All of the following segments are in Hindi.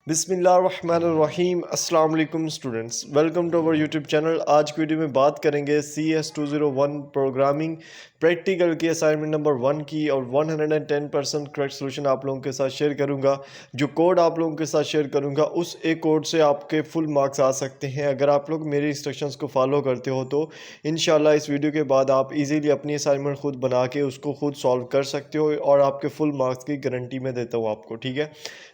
बिस्मिल्लाहिर्रहमानिर्रहीम। अस्सलाम वालेकुम students, welcome to our YouTube channel. आज की वीडियो में बात करेंगे CS201 प्रोग्रामिंग प्रैक्टिकल की असाइनमेंट नंबर 1 की, और 110% करेक्ट सोल्यूशन आप लोगों के साथ शेयर करूंगा। जो कोड आप लोगों के साथ शेयर करूंगा उस एक कोड से आपके फुल मार्क्स आ सकते हैं अगर आप लोग मेरी इंस्ट्रक्शंस को फॉलो करते हो। तो इंशाल्लाह इस वीडियो के बाद आप इजीली अपनी असाइनमेंट खुद बना के उसको खुद सॉल्व कर सकते हो, और आपके फुल मार्क्स की गारंटी मैं देता हूँ आपको। ठीक है,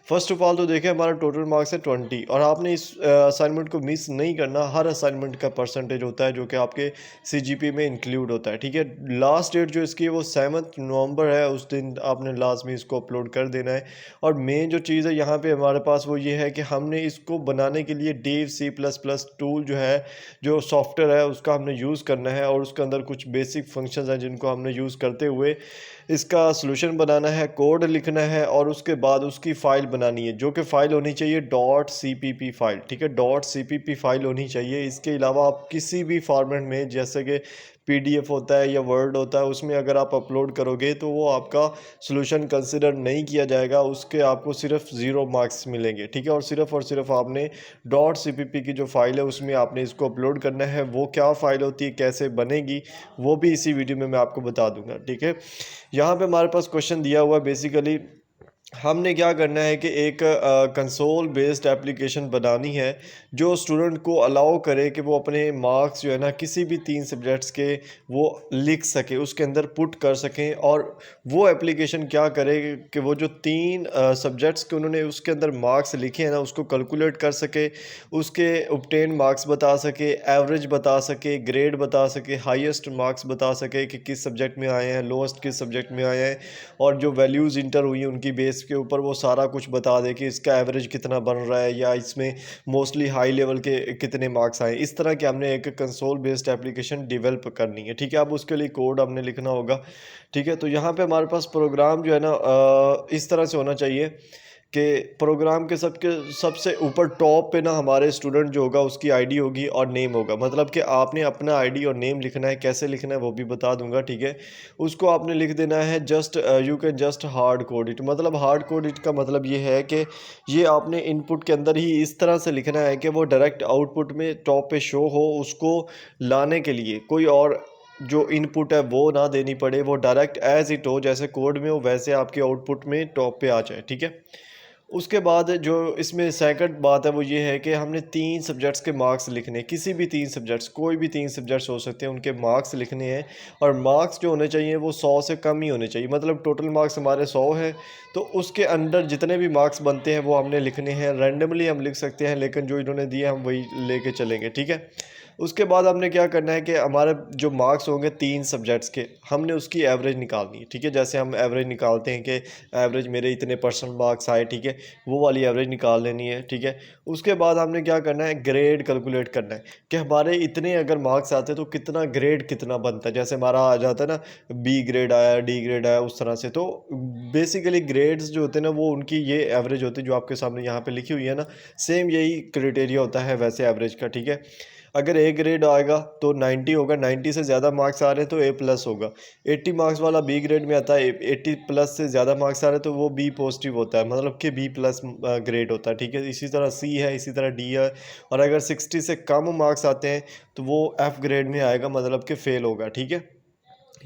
फर्स्ट ऑफ ऑल तो देखिए हमारा टोटल मार्क्स है 20, और आपने इस असाइनमेंट को मिस नहीं करना। हर असाइनमेंट का परसेंटेज होता है जो कि आपके CGP में इंक्लूड होता है। ठीक है, लास्ट डेट जो इसकी है वो 7 नवंबर है, उस दिन आपने लाजमी इसको अपलोड कर देना है। और मेन जो चीज़ है यहाँ पे हमारे पास वो ये है कि हमने इसको बनाने के लिए डेव C++ टूल जो है, जो सॉफ्टवेयर है, उसका हमने यूज़ करना है, और उसके अंदर कुछ बेसिक फंक्शंस हैं जिनको हमने यूज़ करते हुए इसका सॉल्यूशन बनाना है, कोड लिखना है, और उसके बाद उसकी फ़ाइल बनानी है, जो कि फ़ाइल होनी चाहिए .cpp फाइल। ठीक है, .cpp फाइल होनी चाहिए। इसके अलावा आप किसी भी फॉर्मेट में, जैसे कि PDF होता है या वर्ड होता है, उसमें अगर आप अपलोड करोगे तो वो आपका सॉल्यूशन कंसिडर नहीं किया जाएगा, उसके आपको सिर्फ 0 मार्क्स मिलेंगे। ठीक है, और सिर्फ आपने .cpp की जो फाइल है उसमें आपने इसको अपलोड करना है। वो क्या फ़ाइल होती है, कैसे बनेगी, वो भी इसी वीडियो में मैं आपको बता दूंगा। ठीक है, यहाँ पे हमारे पास क्वेश्चन दिया हुआ है। बेसिकली हमने क्या करना है कि एक कंसोल बेस्ड एप्लीकेशन बनानी है जो स्टूडेंट को अलाउ करे कि वो अपने मार्क्स जो है ना किसी भी 3 सब्जेक्ट्स के वो लिख सके, उसके अंदर पुट कर सकें। और वो एप्लीकेशन क्या करे कि वो जो 3 सब्जेक्ट्स के उन्होंने उसके अंदर मार्क्स लिखे हैं ना, उसको कैलकुलेट कर सके, उसके ऑब्टेन मार्क्स बता सके, एवरेज बता सके, ग्रेड बता सके, हाईएस्ट मार्क्स बता सके कि किस सब्जेक्ट में आए हैं, लोएस्ट किस सब्जेक्ट में आए हैं, और जो वैल्यूज़ इंटर हुई हैं उनकी बेस के ऊपर वो सारा कुछ बता दे कि इसका एवरेज कितना बन रहा है, या इसमें मोस्टली हाई लेवल के कितने मार्क्स आए। इस तरह की हमने एक कंसोल बेस्ड एप्लीकेशन डेवलप करनी है। ठीक है, अब उसके लिए कोड हमने लिखना होगा। ठीक है, तो यहाँ पे हमारे पास प्रोग्राम जो है ना इस तरह से होना चाहिए कि प्रोग्राम के सबसे ऊपर टॉप पे ना हमारे स्टूडेंट जो होगा उसकी आईडी होगी और नेम होगा। मतलब कि आपने अपना आईडी और नेम लिखना है, कैसे लिखना है वो भी बता दूंगा। ठीक है, उसको आपने लिख देना है just you can just hard code it. मतलब हार्ड कोड इट का मतलब ये है कि ये आपने इनपुट के अंदर ही इस तरह से लिखना है कि वो डायरेक्ट आउटपुट में टॉप पे शो हो। उसको लाने के लिए कोई और जो इनपुट है वो ना देनी पड़े, वो डायरेक्ट एज इट हो, जैसे कोड में हो वैसे आपके आउटपुट में टॉप पे आ जाए। ठीक है, उसके बाद जो इसमें सेकंड बात है वो ये है कि हमने 3 सब्जेक्ट्स के मार्क्स लिखने हैं। किसी भी 3 सब्जेक्ट्स, कोई भी 3 सब्जेक्ट्स हो सकते हैं, उनके मार्क्स लिखने हैं। और मार्क्स जो होने चाहिए वो 100 से कम ही होने चाहिए। मतलब टोटल मार्क्स हमारे 100 है, तो उसके अंडर जितने भी मार्क्स बनते हैं वो हमने लिखने हैं। रैंडमली हम लिख सकते हैं, लेकिन जो इन्होंने दिए हम वही लेके चलेंगे। ठीक है, उसके बाद हमने क्या करना है कि हमारे जो मार्क्स होंगे 3 सब्जेक्ट्स के, हमने उसकी एवरेज निकालनी है। ठीक है, जैसे हम एवरेज निकालते हैं कि एवरेज मेरे इतने % मार्क्स आए। ठीक है, वो वाली एवरेज निकाल लेनी है। ठीक है, उसके बाद हमने क्या करना है, ग्रेड कैलकुलेट करना है कि हमारे इतने अगर मार्क्स आते हैं तो कितना ग्रेड कितना बनता है। जैसे हमारा आ जाता है ना B ग्रेड आया, D ग्रेड आया, उस तरह से। तो बेसिकली ग्रेड्स जो होते हैं ना वो उनकी ये एवरेज होती है जो आपके सामने यहाँ पे लिखी हुई है ना, सेम यही क्राइटेरिया होता है वैसे एवरेज का। ठीक है, अगर A ग्रेड आएगा तो 90 होगा, 90 से ज़्यादा मार्क्स आ रहे हैं तो A+ होगा। 80 मार्क्स वाला B ग्रेड में आता है, 80+ से ज़्यादा मार्क्स आ रहे हैं तो वो B पॉजिटिव होता है, मतलब कि B+ ग्रेड होता है। ठीक है, इसी तरह C है, इसी तरह D है। और अगर 60 से कम मार्क्स आते हैं तो वो F ग्रेड में आएगा, मतलब कि फ़ेल होगा। ठीक है,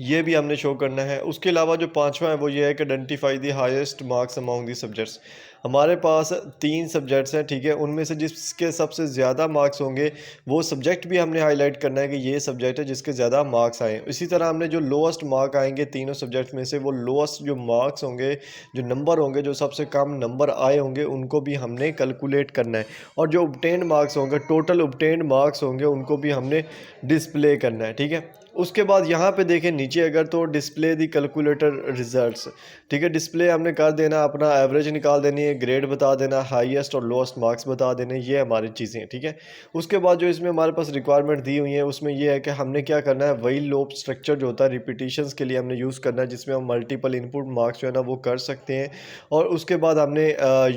ये भी हमने शो करना है। उसके अलावा जो पांचवा है वो ये है कि identify the highest marks among the subjects. हमारे पास 3 सब्जेक्ट्स हैं। ठीक है, उनमें से जिसके सबसे ज़्यादा मार्क्स होंगे वो सब्जेक्ट भी हमने हाईलाइट करना है कि ये सब्जेक्ट है जिसके ज़्यादा मार्क्स आए। इसी तरह हमने जो लोएस्ट मार्क आएंगे तीनों सब्जेक्ट में से, वो लोएस्ट जो मार्क्स होंगे, जो नंबर होंगे, जो सबसे कम नंबर आए होंगे, उनको भी हमने कैलकुलेट करना है। और जो ऑब्टेन मार्क्स होंगे, टोटल ऑब्टेन मार्क्स होंगे, उनको भी हमने डिस्प्ले करना है। ठीक है, उसके बाद यहाँ पे देखें नीचे अगर, तो डिस्प्ले दी कैलकुलेटर रिजल्ट्स। ठीक है, डिस्प्ले हमने कर देना, अपना एवरेज निकाल देनी है, ग्रेड बता देना, हाईएस्ट और लोएस्ट मार्क्स बता देने, ये हमारी चीज़ें हैं। ठीक है, उसके बाद जो इसमें हमारे पास रिक्वायरमेंट दी हुई है उसमें ये है कि हमने क्या करना है, वही लूप स्ट्रक्चर जो होता है रिपीटिशंस के लिए हमने यूज़ करना है, जिसमें हम मल्टीपल इनपुट मार्क्स जो है ना वो कर सकते हैं। और उसके बाद हमने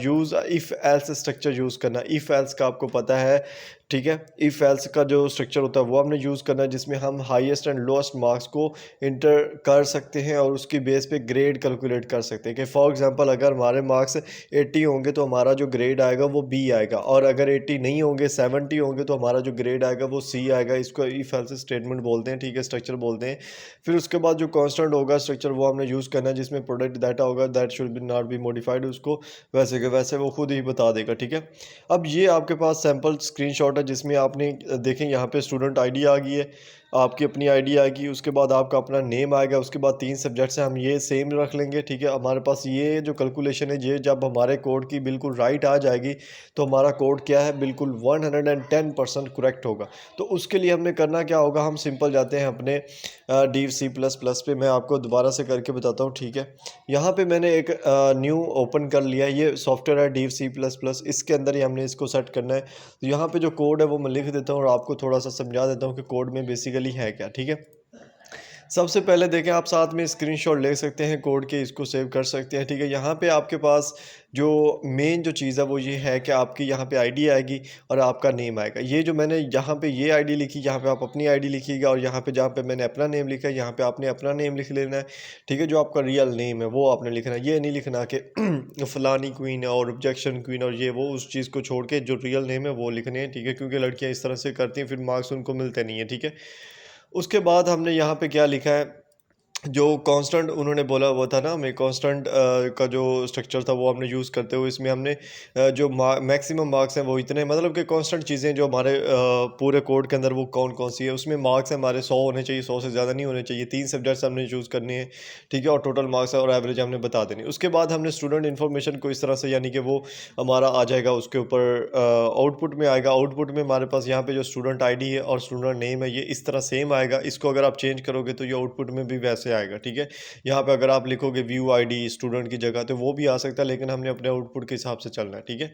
use if else structure use करना। इफ़ एल्स का आपको पता है। ठीक है, इफ़ एल्स का जो स्ट्रक्चर होता है वो हमने यूज़ करना है, जिसमें हम हाईएस्ट एंड लोएस्ट मार्क्स को इंटर कर सकते हैं और उसकी बेस पे ग्रेड कैलकुलेट कर सकते हैं कि फॉर एग्जांपल अगर हमारे मार्क्स 80 होंगे तो हमारा जो ग्रेड आएगा वो बी आएगा, और अगर 80 नहीं होंगे 70 होंगे तो हमारा जो ग्रेड आएगा वो सी आएगा। इसको इफ एल्स स्टेटमेंट बोलते हैं, ठीक है, स्ट्रक्चर बोलते हैं। फिर उसके बाद जो कांस्टेंट होगा स्ट्रक्चर वो हमने यूज़ करना है, जिसमें प्रोडक्ट डाटा होगा that should be not be modified, उसको वैसे के वैसे वो खुद ही बता देगा, ठीक है। अब ये आपके पास सैम्पल स्क्रीनशॉट है जिसमें आपने देखें यहाँ पे स्टूडेंट आईडी आ गई है, आपकी अपनी आईडी आएगी, उसके बाद आपका अपना नेम आएगा, उसके बाद 3 सब्जेक्ट्स हैं, हम ये सेम रख लेंगे, ठीक है। हमारे पास ये जो कैलकुलेशन है ये जब हमारे कोड की बिल्कुल राइट आ जाएगी तो हमारा कोड क्या है, बिल्कुल 110% करेक्ट होगा। तो उसके लिए हमने करना क्या होगा, हम सिंपल जाते हैं अपने DivC++ पे, मैं आपको दोबारा से करके बताता हूँ, ठीक है। यहाँ पे मैंने एक न्यू ओपन कर लिया, ये सॉफ्टवेयर है DivC++, इसके अंदर ही हमने इसको सेट करना है। तो यहाँ पे जो कोड है वो मैं लिख देता हूँ और आपको थोड़ा सा समझा देता हूँ कि कोड में बेसिकली है क्या, ठीक है। सबसे पहले देखें, आप साथ में स्क्रीनशॉट ले सकते हैं कोड के, इसको सेव कर सकते हैं, ठीक है। यहाँ पे आपके पास जो मेन जो चीज़ है वो ये है कि आपकी यहाँ पे आईडी आएगी और आपका नेम आएगा। ये जो मैंने यहाँ पे ये आईडी लिखी, यहाँ पे आप अपनी आईडी लिखिएगा, और यहाँ पे जहाँ पे मैंने अपना नेम लिखा है यहाँ पे आपने अपना नेम लिख लेना है, ठीक है। जो आपका रियल नेम है वो आपने लिखना है, ये नहीं लिखना कि फलानी क्वीन है और ऑब्जेक्शन क्वीन और ये वो, उस चीज़ को छोड़ के जो रियल नेम है वो लिखने हैं, ठीक है, क्योंकि लड़कियाँ इस तरह से करती हैं फिर मार्क्स उनको मिलते नहीं है, ठीक है। उसके बाद हमने यहाँ पे क्या लिखा है, जो कांस्टेंट उन्होंने बोला वो था ना, हमें कांस्टेंट का जो स्ट्रक्चर था वो हमने यूज़ करते हुए इसमें हमने जो मैक्सिमम मार्क्स हैं वो इतने, मतलब कि कांस्टेंट चीज़ें जो हमारे पूरे कोड के अंदर वो कौन कौन सी है, उसमें मार्क्स हमारे 100 होने चाहिए, 100 से ज़्यादा नहीं होने चाहिए। 3 सब्जेक्ट्स हमने चूज़ करने हैं, ठीक है, और टोटल मार्क्स और एवरेज हमने बता देनी। उसके बाद हमने स्टूडेंट इन्फॉर्मेशन को इस तरह से, यानी कि वो हमारा आ जाएगा उसके ऊपर आउटपुट में आएगा। आउटपुट में हमारे पास यहाँ पे जो स्टूडेंट आईडी है और स्टूडेंट नेम है ये इस तरह सेम आएगा। इसको अगर आप चेंज करोगे तो ये आउटपुट में भी वैसे आएगा, ठीक है। यहाँ पे अगर आप लिखोगे व्यू आईडी स्टूडेंट की जगह तो वो भी आ सकता है, लेकिन हमने अपने आउटपुट के हिसाब से चलना है, ठीक है।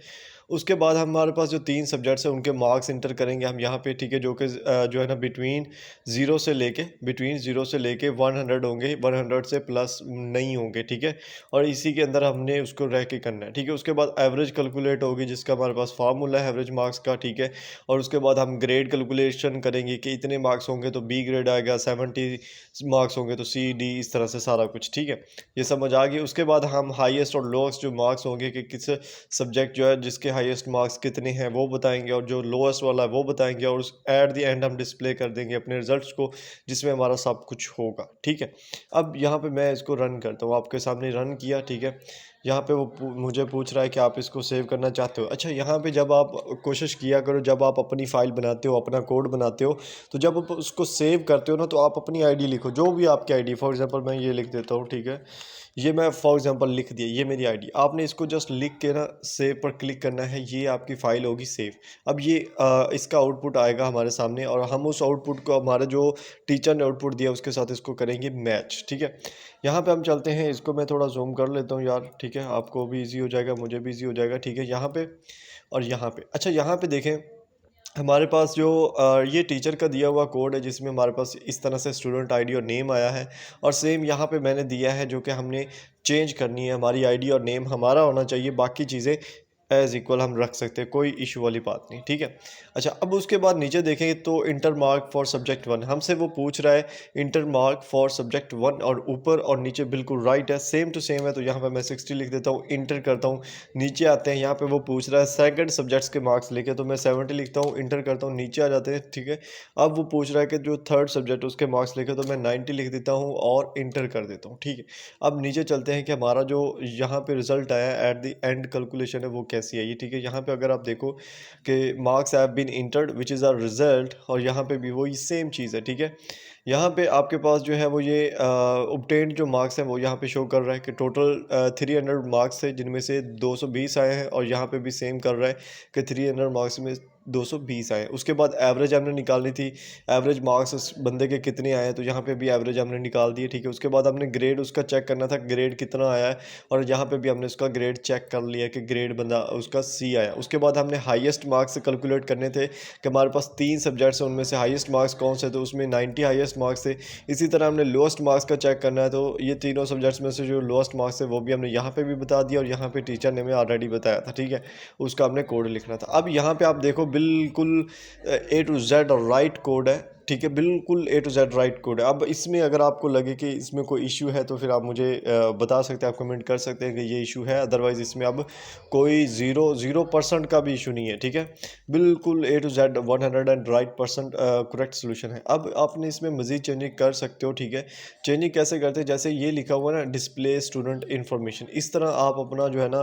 उसके बाद हमारे पास जो 3 सब्जेक्ट्स हैं उनके मार्क्स इंटर करेंगे हम यहाँ पे, ठीक है, जो कि जो है ना बिटवीन 0 से लेके 100 होंगे, 100 से प्लस नहीं होंगे, ठीक है। और इसी के अंदर हमने उसको रह के करना है, ठीक है। उसके बाद एवरेज कैलकुलेट होगी जिसका हमारे पास फार्मूला है एवरेज मार्क्स का, ठीक है। और उसके बाद हम ग्रेड कैलकुलेशन करेंगे कि इतने मार्क्स होंगे तो बी ग्रेड आएगा, 70 मार्क्स होंगे तो सी डी, इस तरह से सारा कुछ, ठीक है। ये समझ आ गई। उसके बाद हम हाईएस्ट और लोएस्ट जो मार्क्स होंगे कि किस सब्जेक्ट जो है जिसके हाईएस्ट मार्क्स कितने हैं वो बताएंगे, और जो लोएस्ट वाला है वो बताएंगे, और उस एट द एंड हम डिस्प्ले कर देंगे अपने रिजल्ट्स को जिसमें हमारा सब कुछ होगा, ठीक है। अब यहाँ पे मैं इसको रन करता हूँ, आपके सामने रन किया, ठीक है। यहाँ पे वो मुझे पूछ रहा है कि आप इसको सेव करना चाहते हो। अच्छा, यहाँ पे जब आप कोशिश किया करो, जब आप अपनी फ़ाइल बनाते हो, अपना कोड बनाते हो, तो जब आप उसको सेव करते हो ना तो आप अपनी आईडी लिखो, जो भी आपकी आईडी, फॉर एग्जांपल मैं ये लिख देता हूँ, ठीक है। ये मैं फॉर एग्जांपल लिख दिया, ये मेरी आईडी, आपने इसको जस्ट लिख के ना सेव पर क्लिक करना है, ये आपकी फ़ाइल होगी सेव। अब ये इसका आउटपुट आएगा हमारे सामने और हम उस आउटपुट को हमारे जो टीचर ने आउटपुट दिया उसके साथ इसको करेंगे मैच, ठीक है। यहाँ पे हम चलते हैं, इसको मैं थोड़ा जूम कर लेता हूँ यार, ठीक है, आपको भी ईजी हो जाएगा, मुझे भी ईजी हो जाएगा, ठीक है। यहाँ पे और यहाँ पे, अच्छा यहाँ पे देखें, हमारे पास जो ये टीचर का दिया हुआ कोड है जिसमें हमारे पास इस तरह से स्टूडेंट आईडी और नेम आया है, और सेम यहाँ पे मैंने दिया है जो कि हमने चेंज करनी है, हमारी आईडी और नेम हमारा होना चाहिए, बाकी चीज़ें एज इक्वल हम रख सकते हैं, कोई इशू वाली बात नहीं, ठीक है। अच्छा, अब उसके बाद नीचे देखेंगे तो इंटर मार्क फॉर सब्जेक्ट 1 हमसे वो पूछ रहा है, इंटर मार्क फॉर सब्जेक्ट 1, और ऊपर और नीचे बिल्कुल राइट है, सेम टू सेम है। तो यहाँ पे मैं 60 लिख देता हूँ, इंटर करता हूँ, नीचे आते हैं, यहाँ पे वो पूछ रहा है सेकंड सब्जेक्ट्स के मार्क्स लेके, तो मैं 70 लिखता हूँ, इंटर करता हूँ, नीचे आ जाते हैं, ठीक है। अब वो पूछ रहा है कि जो थर्ड सब्जेक्ट उसके मार्क्स लेके, तो मैं 90 लिख देता हूँ और इंटर कर देता हूँ, ठीक है। अब नीचे चलते हैं कि हमारा जो यहाँ पे रिजल्ट आया एट द एंड कैलकुलेशन है वो कैसी आई, ठीक है। यहाँ पे अगर आप देखो कि marks have been entered which is a result, और यहाँ पे भी वही सेम चीज़ है, ठीक है। यहाँ पे आपके पास जो है वो ये ऑब्टेन्ड जो मार्क्स हैं वो यहाँ पे शो कर रहा है कि टोटल 300 मार्क्स थे जिनमें से 220 आए हैं, और यहाँ पे भी सेम कर रहा है कि 300 मार्क्स में 220 आए। उसके बाद एवरेज हमने निकालनी थी, एवरेज मार्क्स उस बंदे के कितने आए हैं, तो यहाँ पे भी एवरेज हमने निकाल दिए, ठीक है। उसके बाद हमने ग्रेड उसका चेक करना था, ग्रेड कितना आया है, और यहाँ पे भी हमने उसका ग्रेड चेक कर लिया कि ग्रेड बंदा उसका सी आया। उसके बाद हमने हाईएस्ट मार्क्स कैलकुलेट करने थे कि हमारे पास 3 सब्जेक्ट्स हैं, उनमें से हाईएस्ट मार्क्स कौन से, तो उसमें 90 हाईएस्ट मार्क्स थे। इसी तरह हमने लोएस्ट मार्क्स का चेक करना है, तो ये तीनों सब्जेक्ट्स में से जो लोएस्ट मार्क्स है वो भी हमने यहाँ पे भी बता दिया, और यहाँ पे टीचर ने हमें ऑलरेडी बताया था, ठीक है, उसका हमने कोड लिखना था। अब यहाँ पे आप देखो बिल्कुल A to Z और राइट कोड है, ठीक है, बिल्कुल ए टू जेड राइट कोड है। अब इसमें अगर आपको लगे कि इसमें कोई इशू है तो फिर आप मुझे बता सकते हैं, आप कमेंट कर सकते हैं कि ये इशू है। अदरवाइज़ इसमें अब कोई 0% का भी इशू नहीं है, ठीक है। बिल्कुल ए टू जेड 100% करेक्ट सोल्यूशन है। अब आपने इसमें मज़ीद चेंजिंग कर सकते हो, ठीक है। चेंजिंग कैसे करते हैं, जैसे ये लिखा हुआ है ना, डिस्प्ले स्टूडेंट इन्फॉर्मेशन, इस तरह आप अपना जो है ना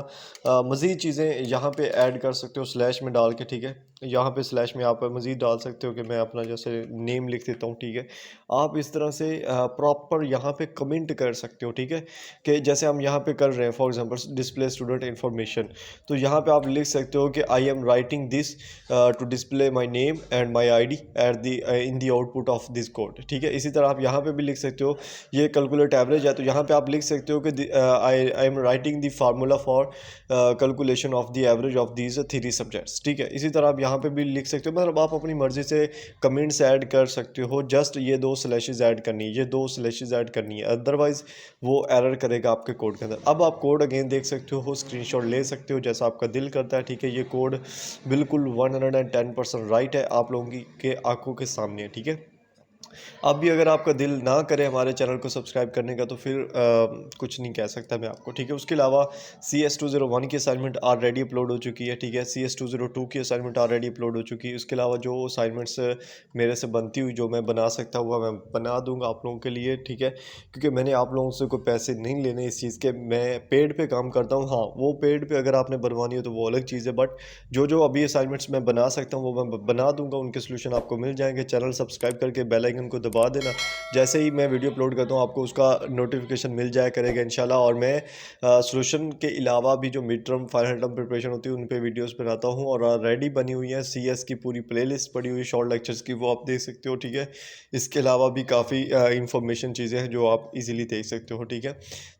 मज़ीद चीज़ें यहाँ पे ऐड कर सकते हो स्लैश में डाल के, ठीक है। यहाँ पे स्लैश में आप मज़ीद डाल सकते हो कि मैं अपना जैसे नेम लिख देता हूँ, ठीक है। आप इस तरह से प्रॉपर यहाँ पे कमेंट कर सकते हो, ठीक है। कि जैसे हम यहाँ पे कर रहे हैं, for example display student information, तो यहाँ पे आप लिख सकते हो कि I am writing this to display my name and my ID at the in the output of this code, ठीक है। इसी तरह आप यहाँ पे भी लिख सकते हो, ये कैलकुलेट एवरेज है तो यहाँ पे आप लिख सकते हो कि I am writing the formula for calculation of the average of these 3 subjects, ठीक है। इसी तरह आप यहाँ पे भी लिख सकते हो, मतलब आप अपनी मर्जी से कमेंट्स ऐड कर सकते हो। जस्ट ये 2 स्लैशेस ऐड करनी है, ये 2 स्लैशेस ऐड करनी है, अदरवाइज वो एरर करेगा आपके कोड के अंदर। अब आप कोड अगेन देख सकते हो, स्क्रीनशॉट ले सकते हो जैसा आपका दिल करता है, ठीक है। ये कोड बिल्कुल 110% राइट है, आप लोगों के आंखों के सामने है, ठीक है। अब भी अगर आपका दिल ना करे हमारे चैनल को सब्सक्राइब करने का तो फिर कुछ नहीं कह सकता मैं आपको, ठीक है। उसके अलावा CS201 की असाइनमेंट ऑलरेडी अपलोड हो चुकी है, ठीक है। CS202 की असाइनमेंट ऑलरेडी अपलोड हो चुकी है। उसके अलावा जो असाइनमेंट्स मेरे से बनती हुई जो मैं बना सकता हुआ मैं बना दूंगा आप लोगों के लिए, ठीक है। क्योंकि मैंने आप लोगों से कोई पैसे नहीं लेने इस चीज़ के, मैं पेड पे काम करता हूँ। हाँ, वो पेड पे अगर आपने बनवानी हो तो वो अलग चीज़ है, बट जो अभी असाइनमेंट्स मैं बना सकता हूँ वो मैं बना दूंगा, उनके सोल्यूशन आपको मिल जाएंगे। चैनल सब्सक्राइब करके बेल आइकन को दबा देना, जैसे ही मैं वीडियो अपलोड करता हूँ आपको उसका नोटिफिकेशन मिल जाया करेगा इंशाल्लाह। और मैं सोल्यूशन के अलावा भी जो mid term final term preparation होती है उन पे वीडियोस बनाता हूँ, और रेडी बनी हुई है CS की पूरी प्लेलिस्ट पड़ी हुई शॉर्ट लेक्चर्स की, वो आप देख सकते हो, ठीक है। इसके अलावा भी काफ़ी इंफॉर्मेशन चीज़ें हैं जो आप इजीली देख सकते हो, ठीक है।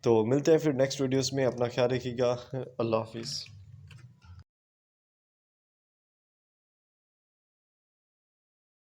तो मिलते हैं फिर नेक्स्ट वीडियोस में, अपना ख्याल रखिएगा, अल्लाह हाफिज़।